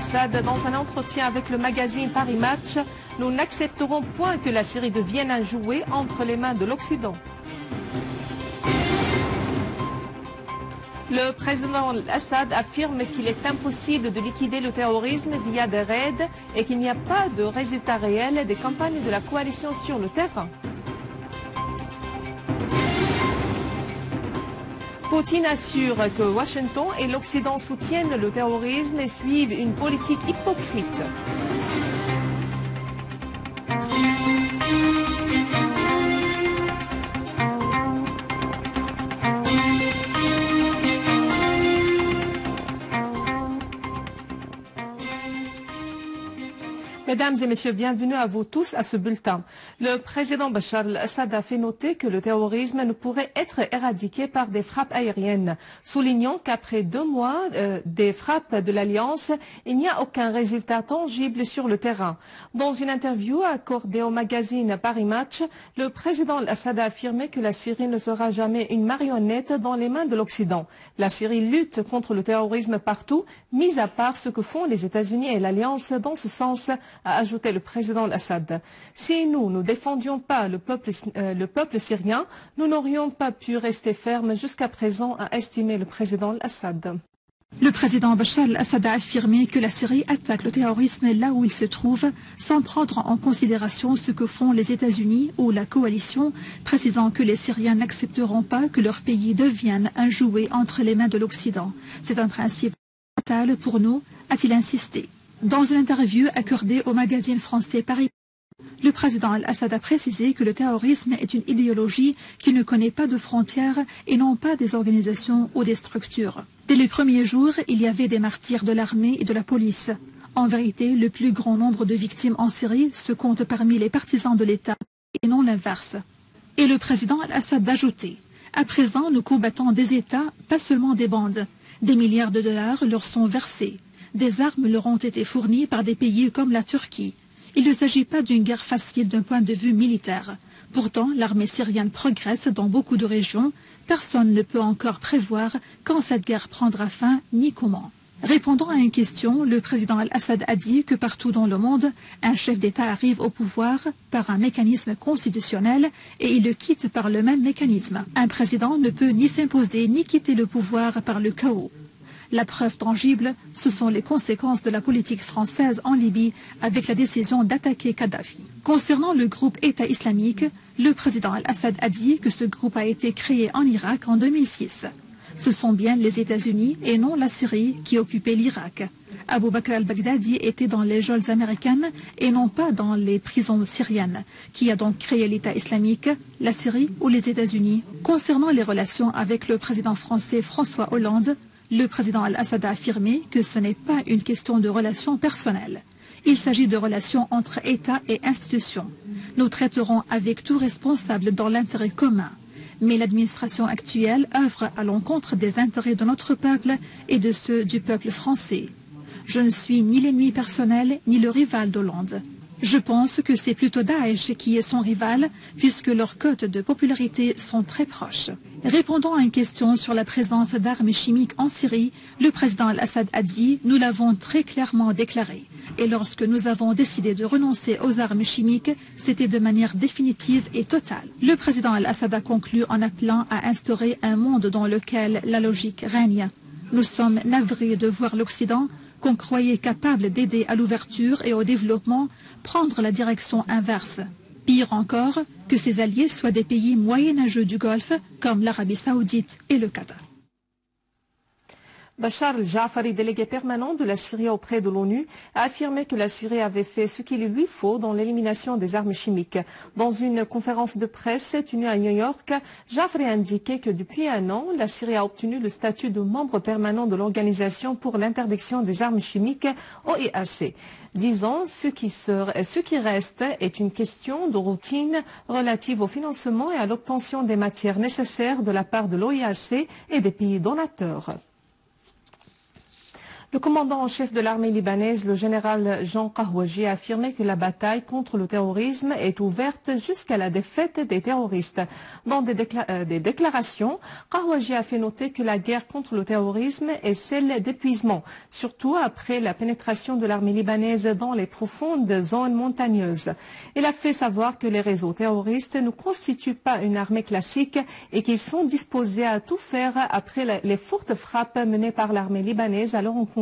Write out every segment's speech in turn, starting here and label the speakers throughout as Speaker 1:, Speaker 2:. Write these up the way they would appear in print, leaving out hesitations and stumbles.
Speaker 1: al-Assad, dans un entretien avec le magazine Paris Match, nous n'accepterons point que la Syrie devienne un jouet entre les mains de l'Occident. Le président al-Assad affirme qu'il est impossible de liquider le terrorisme via des raids et qu'il n'y a pas de résultat réel des campagnes de la coalition sur le terrain. Poutine assure que Washington et l'Occident soutiennent le terrorisme et suivent une politique hypocrite. Mesdames et messieurs, bienvenue à vous tous à ce bulletin. Le président Bachar al-Assad a fait noter que le terrorisme ne pourrait être éradiqué par des frappes aériennes, soulignant qu'après 2 mois des frappes de l'Alliance, il n'y a aucun résultat tangible sur le terrain. Dans une interview accordée au magazine Paris Match, le président al-Assad a affirmé que la Syrie ne sera jamais une marionnette dans les mains de l'Occident. La Syrie lutte contre le terrorisme partout, mis à part ce que font les États-Unis et l'Alliance dans ce sens, a ajouté le président al-Assad. Si nous ne défendions pas le peuple syrien, nous n'aurions pas pu rester fermes jusqu'à présent, a estimé le président al-Assad.
Speaker 2: Le président Bachar al-Assad a affirmé que la Syrie attaque le terrorisme là où il se trouve, sans prendre en considération ce que font les États-Unis ou la coalition, précisant que les Syriens n'accepteront pas que leur pays devienne un jouet entre les mains de l'Occident. C'est un principe vital pour nous, a-t-il insisté. Dans une interview accordée au magazine français Paris, le président al-Assad a précisé que le terrorisme est une idéologie qui ne connaît pas de frontières et non pas des organisations ou des structures. Dès les premiers jours, il y avait des martyrs de l'armée et de la police. En vérité, le plus grand nombre de victimes en Syrie se compte parmi les partisans de l'État et non l'inverse. Et le président al-Assad a ajouté: à présent, nous combattons des États, pas seulement des bandes. Des milliards de dollars leur sont versés. Des armes leur ont été fournies par des pays comme la Turquie. Il ne s'agit pas d'une guerre facile d'un point de vue militaire. Pourtant, l'armée syrienne progresse dans beaucoup de régions. Personne ne peut encore prévoir quand cette guerre prendra fin ni comment. Répondant à une question, le président al-Assad a dit que partout dans le monde, un chef d'État arrive au pouvoir par un mécanisme constitutionnel et il le quitte par le même mécanisme. Un président ne peut ni s'imposer ni quitter le pouvoir par le chaos. La preuve tangible, ce sont les conséquences de la politique française en Libye avec la décision d'attaquer Kadhafi. Concernant le groupe État islamique, le président al-Assad a dit que ce groupe a été créé en Irak en 2006. Ce sont bien les États-Unis et non la Syrie qui occupaient l'Irak. Abu Bakr al-Baghdadi était dans les geôles américaines et non pas dans les prisons syriennes. Qui a donc créé l'État islamique, la Syrie ou les États-Unis? Concernant les relations avec le président français François Hollande, le président al-Assad a affirmé que ce n'est pas une question de relations personnelles. Il s'agit de relations entre États et institutions. Nous traiterons avec tout responsable dans l'intérêt commun. Mais l'administration actuelle œuvre à l'encontre des intérêts de notre peuple et de ceux du peuple français. Je ne suis ni l'ennemi personnel ni le rival d'Hollande. Je pense que c'est plutôt Daesh qui est son rival, puisque leurs cotes de popularité sont très proches. Répondant à une question sur la présence d'armes chimiques en Syrie, le président al-Assad a dit « Nous l'avons très clairement déclaré. Et lorsque nous avons décidé de renoncer aux armes chimiques, c'était de manière définitive et totale. » Le président al-Assad a conclu en appelant à instaurer un monde dans lequel la logique règne. Nous sommes navrés de voir l'Occident, qu'on croyait capable d'aider à l'ouverture et au développement, prendre la direction inverse. Pire encore, que ses alliés soient des pays moyenâgeux du Golfe, comme l'Arabie saoudite et le Qatar.
Speaker 1: Bachar el-Jafari, délégué permanent de la Syrie auprès de l'ONU, a affirmé que la Syrie avait fait ce qu'il lui faut dans l'élimination des armes chimiques. Dans une conférence de presse tenue à New York, Jafari a indiqué que depuis 1 an, la Syrie a obtenu le statut de membre permanent de l'Organisation pour l'interdiction des armes chimiques, OIAC. Disons, ce qui reste est une question de routine relative au financement et à l'obtention des matières nécessaires de la part de l'OIAC et des pays donateurs. Le commandant en chef de l'armée libanaise, le général Jean Kahwaji, a affirmé que la bataille contre le terrorisme est ouverte jusqu'à la défaite des terroristes. Dans des déclarations, Kahwaji a fait noter que la guerre contre le terrorisme est celle d'épuisement, surtout après la pénétration de l'armée libanaise dans les profondes zones montagneuses. Il a fait savoir que les réseaux terroristes ne constituent pas une armée classique et qu'ils sont disposés à tout faire après les fortes frappes menées par l'armée libanaise à leur encontre.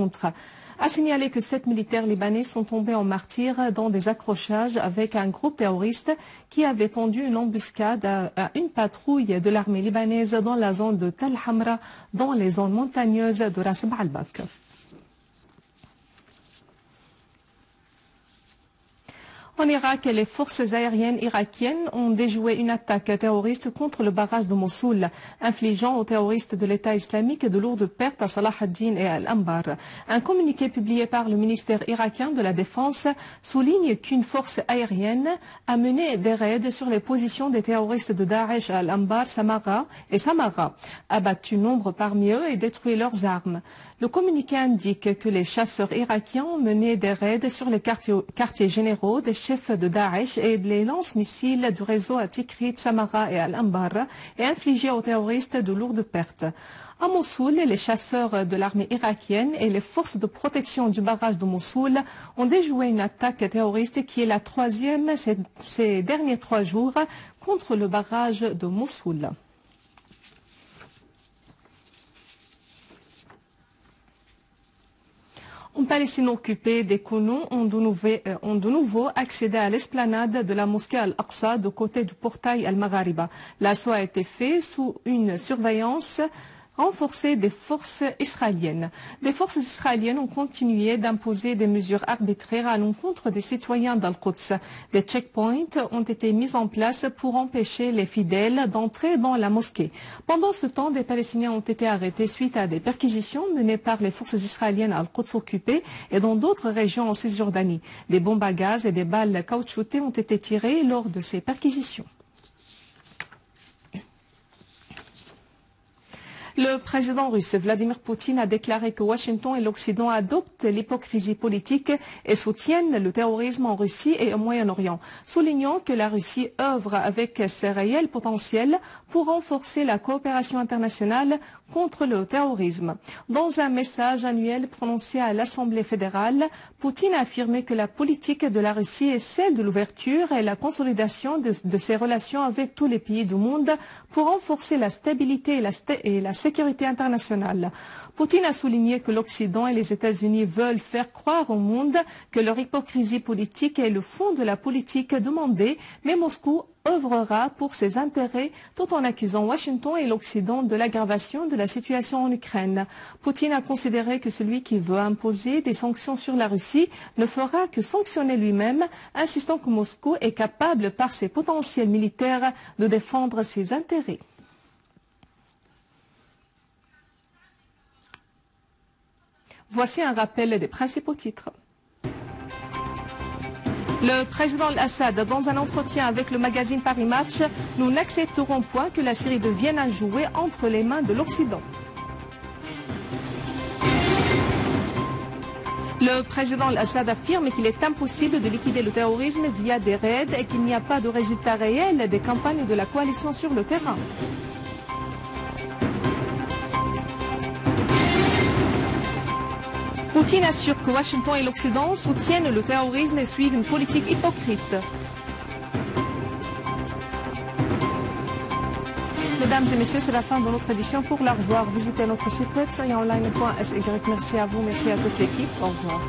Speaker 1: A signalé que 7 militaires libanais sont tombés en martyrs dans des accrochages avec un groupe terroriste qui avait tendu une embuscade à une patrouille de l'armée libanaise dans la zone de Tal Hamra, dans les zones montagneuses de Ras Baalbak. En Irak, les forces aériennes irakiennes ont déjoué une attaque terroriste contre le barrage de Mossoul, infligeant aux terroristes de l'État islamique de lourdes pertes à Salah ad-Din et à Al-Anbar. Un communiqué publié par le ministère irakien de la Défense souligne qu'une force aérienne a mené des raids sur les positions des terroristes de Daesh à Al-Anbar, Samara, abattu nombre parmi eux et détruit leurs armes. Le communiqué indique que les chasseurs irakiens ont mené des raids sur les quartiers généraux des chefs de Daesh et les lance-missiles du réseau à Tikrit, Samara et Al-Anbar et infligé aux terroristes de lourdes pertes. À Mossoul, les chasseurs de l'armée irakienne et les forces de protection du barrage de Mossoul ont déjoué une attaque terroriste qui est la troisième ces derniers 3 jours contre le barrage de Mossoul. En Palestine occupée, des colons ont de nouveau accédé à l'esplanade de la mosquée Al-Aqsa de côté du portail Al-Maghariba. L'assaut a été fait sous une surveillance renforcée des forces israéliennes. Des forces israéliennes ont continué d'imposer des mesures arbitraires à l'encontre des citoyens d'Al-Quds. Des checkpoints ont été mis en place pour empêcher les fidèles d'entrer dans la mosquée. Pendant ce temps, des Palestiniens ont été arrêtés suite à des perquisitions menées par les forces israéliennes à Al-Quds occupées et dans d'autres régions en Cisjordanie. Des bombes à gaz et des balles caoutchoutées ont été tirées lors de ces perquisitions. Le président russe Vladimir Poutine a déclaré que Washington et l'Occident adoptent l'hypocrisie politique et soutiennent le terrorisme en Russie et au Moyen-Orient, soulignant que la Russie œuvre avec ses réels potentiels pour renforcer la coopération internationale contre le terrorisme. Dans un message annuel prononcé à l'Assemblée fédérale, Poutine a affirmé que la politique de la Russie est celle de l'ouverture et la consolidation de ses relations avec tous les pays du monde pour renforcer la stabilité et la sécurité internationale. Poutine a souligné que l'Occident et les États-Unis veulent faire croire au monde que leur hypocrisie politique est le fond de la politique demandée, mais Moscou œuvrera pour ses intérêts tout en accusant Washington et l'Occident de l'aggravation de la situation en Ukraine. Poutine a considéré que celui qui veut imposer des sanctions sur la Russie ne fera que sanctionner lui-même, insistant que Moscou est capable par ses potentiels militaires de défendre ses intérêts. Voici un rappel des principaux titres. Le président Al-Assad, dans un entretien avec le magazine Paris Match, nous n'accepterons point que la Syrie devienne un jouet entre les mains de l'Occident. Le président Al-Assad affirme qu'il est impossible de liquider le terrorisme via des raids et qu'il n'y a pas de résultat réel des campagnes de la coalition sur le terrain. Poutine assure que Washington et l'Occident soutiennent le terrorisme et suivent une politique hypocrite. Mesdames et messieurs, c'est la fin de notre édition. Pour la revoir, visitez notre site web syriaonline.sy. Merci à vous, merci à toute l'équipe. Au revoir.